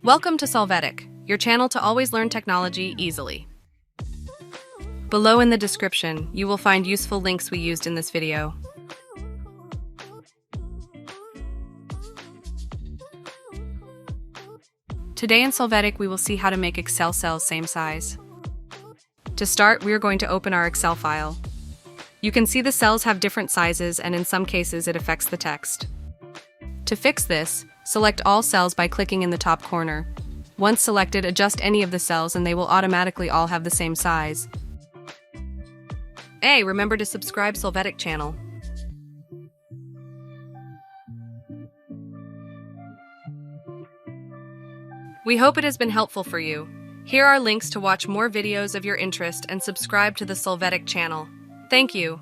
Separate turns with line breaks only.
Welcome to Solvetic, your channel to always learn technology easily. Below in the description, you will find useful links we used in this video. Today in Solvetic, we will see how to make Excel cells same size. To start, we are going to open our Excel file. You can see the cells have different sizes, and in some cases it affects the text. To fix this, select all cells by clicking in the top corner. Once selected, adjust any of the cells and they will automatically all have the same size. Hey, remember to subscribe Solvetic channel. We hope it has been helpful for you. Here are links to watch more videos of your interest and subscribe to the Solvetic channel. Thank you.